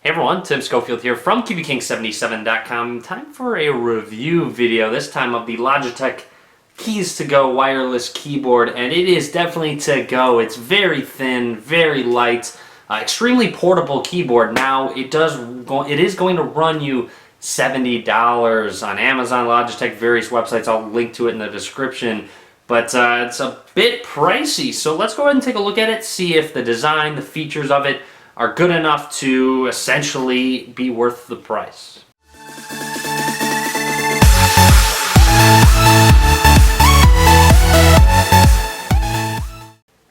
Hey everyone, Tim Schofield here from QBKing77.com. Time for a review video, this time of the Logitech Keys to Go wireless keyboard, and it is definitely to go. It's very thin, very light, extremely portable keyboard. Now, it is going to run you $70 on Amazon, Logitech, various websites. I'll link to it in the description. But it's a bit pricey, so let's go ahead and take a look at it, see if the design, the features of it are good enough to essentially be worth the price.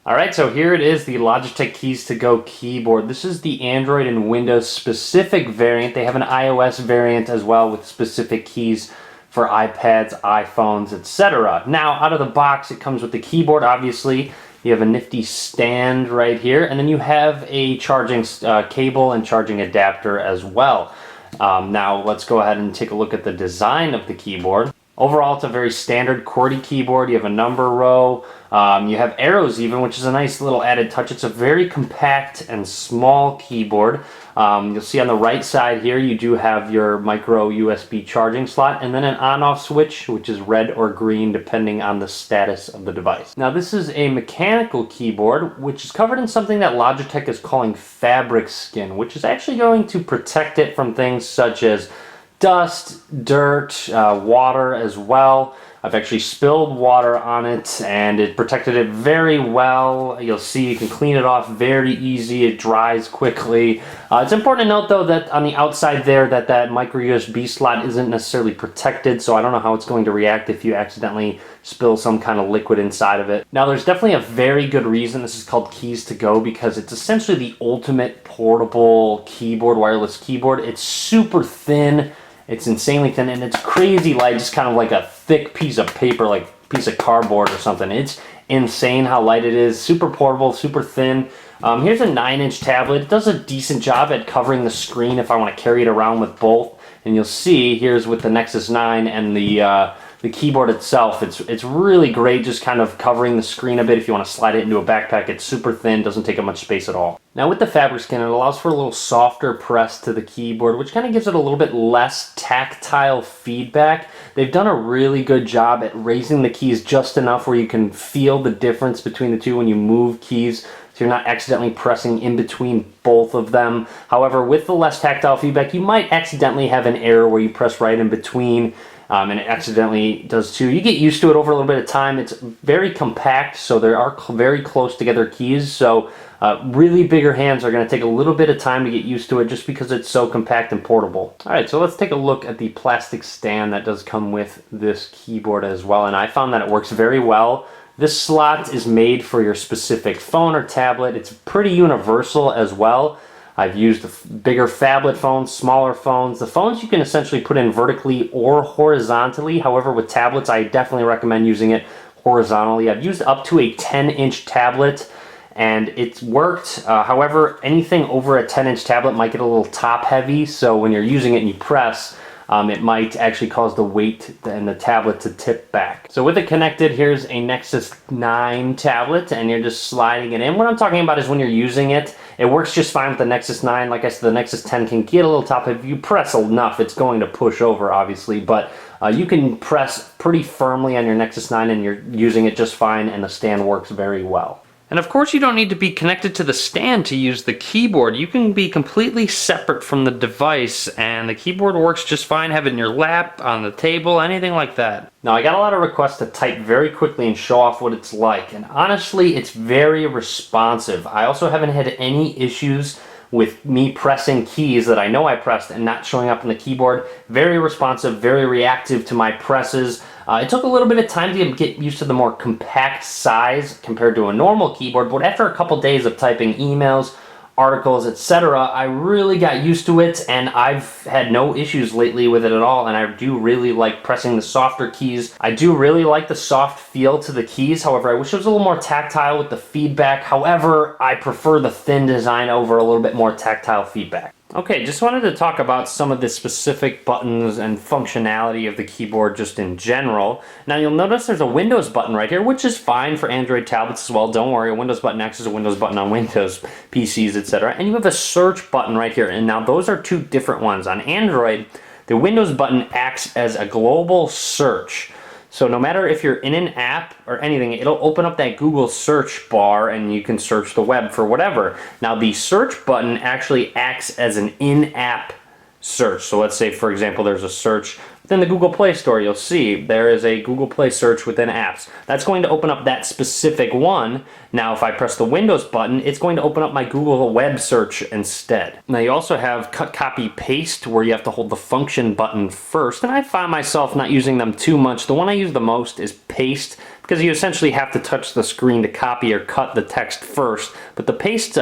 Alright, so here it is, the Logitech Keys to Go keyboard. This is the Android and Windows specific variant. They have an iOS variant as well with specific keys for iPads, iPhones, etc. Now, out of the box, it comes with the keyboard, obviously. You have a nifty stand right here, and then you have a charging cable and charging adapter as well. Now, let's go ahead and take a look at the design of the keyboard. Overall, it's a very standard QWERTY keyboard. You have a number row. You have arrows even, which is a nice little added touch. It's a very compact and small keyboard. You'll see on the right side here, you do have your micro USB charging slot and then an on-off switch, which is red or green depending on the status of the device. Now, this is a mechanical keyboard, which is covered in something that Logitech is calling fabric skin, which is actually going to protect it from things such as dust, dirt, water as well. I've actually spilled water on it and it protected it very well. You'll see you can clean it off very easy. It dries quickly. It's important to note though that on the outside there that micro USB slot isn't necessarily protected, so I don't know how it's going to react if you accidentally spill some kind of liquid inside of it. Now, there's definitely a very good reason this is called Keys to Go, because it's essentially the ultimate portable keyboard, wireless keyboard. It's super thin. It's insanely thin, and it's crazy light, just kind of like a thick piece of paper, like a piece of cardboard or something. It's insane how light it is, super portable, super thin. Here's a 9-inch tablet. It does a decent job at covering the screen if I want to carry it around with both. And you'll see, here's with the Nexus 9 and the keyboard itself, it's really great just kind of covering the screen a bit if you want to slide it into a backpack. It's super thin, doesn't take up much space at all. Now, with the fabric skin, it allows for a little softer press to the keyboard, which kind of gives it a little bit less tactile feedback. They've done a really good job at raising the keys just enough where you can feel the difference between the two when you move keys, so you're not accidentally pressing in between both of them. However, with the less tactile feedback, you might accidentally have an error where you press right in between, and it accidentally does too. You get used to it over a little bit of time. It's very compact, so there are very close together keys, so really bigger hands are going to take a little bit of time to get used to it just because it's so compact and portable. Alright, so let's take a look at the plastic stand that does come with this keyboard as well, and I found that it works very well. This slot is made for your specific phone or tablet. It's pretty universal as well. I've used bigger phablet phones, smaller phones. The phones you can essentially put in vertically or horizontally. However, with tablets, I definitely recommend using it horizontally. I've used up to a 10-inch tablet, and it's worked. However, anything over a 10-inch tablet might get a little top heavy, so when you're using it and you press, it might actually cause the weight and the tablet to tip back. So with it connected, here's a Nexus 9 tablet, and you're just sliding it in. What I'm talking about is when you're using it, it works just fine with the Nexus 9. Like I said, the Nexus 10 can get a little top. If you press enough, it's going to push over, obviously, but you can press pretty firmly on your Nexus 9 and you're using it just fine, and the stand works very well. And of course, you don't need to be connected to the stand to use the keyboard. You can be completely separate from the device, and the keyboard works just fine. Have it in your lap, on the table, anything like that. Now, I got a lot of requests to type very quickly and show off what it's like, and honestly, it's very responsive. I also haven't had any issues with me pressing keys that I know I pressed and not showing up on the keyboard. Very responsive, very reactive to my presses. It took a little bit of time to get used to the more compact size compared to a normal keyboard, but after a couple days of typing emails, articles, etc., I really got used to it, and I've had no issues lately with it at all, and I do really like pressing the softer keys. I do really like the soft feel to the keys. However, I wish it was a little more tactile with the feedback. However, I prefer the thin design over a little bit more tactile feedback. Okay, just wanted to talk about some of the specific buttons and functionality of the keyboard just in general. Now you'll notice there's a Windows button right here, which is fine for Android tablets as well. Don't worry, a Windows button acts as a Windows button on Windows PCs, etc. And you have a search button right here. And now those are two different ones. On Android, the Windows button acts as a global search. So no matter if you're in an app or anything, it'll open up that Google search bar and you can search the web for whatever. Now the search button actually acts as an in-app search. So let's say, for example, there's a search within the Google Play Store. You'll see there is a Google Play search within apps. That's going to open up that specific one. Now if I press the Windows button, it's going to open up my Google web search instead. Now you also have cut, copy, paste, where you have to hold the function button first, and I find myself not using them too much. The one I use the most is paste, because you essentially have to touch the screen to copy or cut the text first, but the paste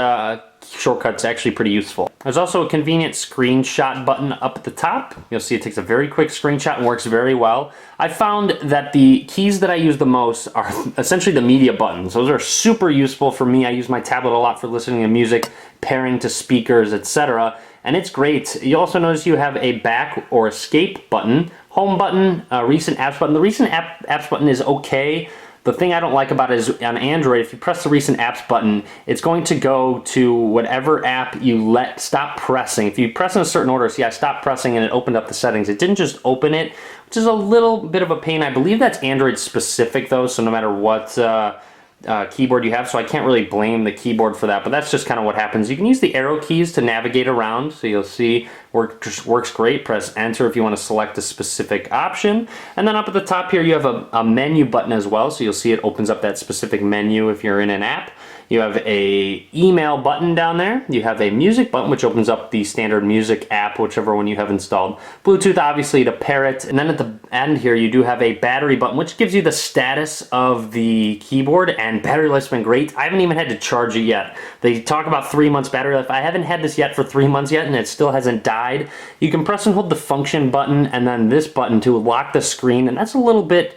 shortcut's actually pretty useful. There's also a convenient screenshot button up at the top. You'll see it takes a very quick screenshot and works very well. I found that the keys that I use the most are essentially the media buttons. Those are super useful for me. I use my tablet a lot for listening to music, pairing to speakers, etc. And it's great. You also notice you have a back or escape button, home button, recent apps button. The recent apps button is okay. The thing I don't like about it is on Android, if you press the recent apps button, it's going to go to whatever app you stop pressing. If you press in a certain order, see I stopped pressing and it opened up the settings. It didn't just open it, which is a little bit of a pain. I believe that's Android specific though, so no matter what keyboard you have, so I can't really blame the keyboard for that, but that's just kind of what happens. You can use the arrow keys to navigate around, so you'll see works great. Press enter if you want to select a specific option, and then up at the top here you have a menu button as well, so you'll see it opens up that specific menu if you're in an app. You have a email button down there. You have a music button, which opens up the standard music app, whichever one you have installed. Bluetooth, obviously, to pair it. And then at the end here, you do have a battery button, which gives you the status of the keyboard, and battery life's been great. I haven't even had to charge it yet. They talk about 3 months battery life. I haven't had this yet for 3 months yet, and it still hasn't died. You can press and hold the function button and then this button to lock the screen, and that's a little bit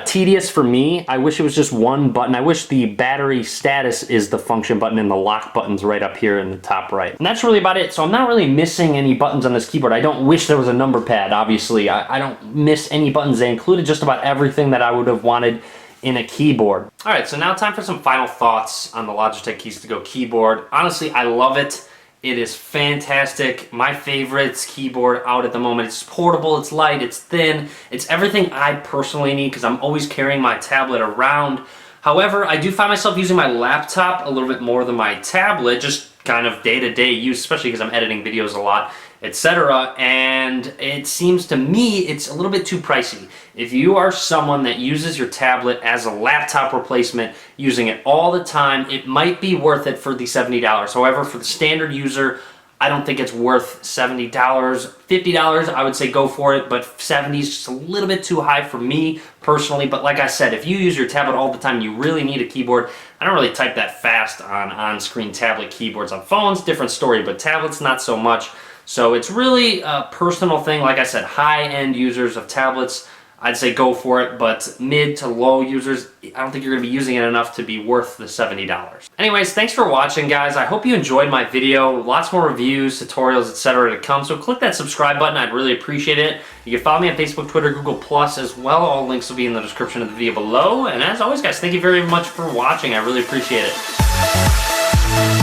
tedious for me. I wish it was just one button. I wish the battery status is the function button and the lock button's right up here in the top right. And that's really about it. So I'm not really missing any buttons on this keyboard. I don't wish there was a number pad, obviously. I don't miss any buttons. They included just about everything that I would have wanted in a keyboard. All right, so now time for some final thoughts on the Logitech Keys to Go keyboard. Honestly, I love it. It is fantastic. My favorite keyboard out at the moment. It's portable, it's light, it's thin. It's everything I personally need because I'm always carrying my tablet around. However, I do find myself using my laptop a little bit more than my tablet, just kind of day-to-day use, especially because I'm editing videos a lot, etc. And it seems to me it's a little bit too pricey. If you are someone that uses your tablet as a laptop replacement, using it all the time, it might be worth it for the $70. However, for the standard user, I don't think it's worth $70. $50, I would say go for it, but 70 is just a little bit too high for me personally. But like I said, if you use your tablet all the time, you really need a keyboard. I don't really type that fast on on-screen tablet keyboards. On phones, different story, but tablets, not so much. So it's really a personal thing. Like I said, high-end users of tablets, I'd say go for it, but mid to low users, I don't think you're going to be using it enough to be worth the $70. Anyways, thanks for watching, guys. I hope you enjoyed my video. Lots more reviews, tutorials, etc. to come, so click that subscribe button. I'd really appreciate it. You can follow me on Facebook, Twitter, Google+, as well. All links will be in the description of the video below. And as always, guys, thank you very much for watching. I really appreciate it.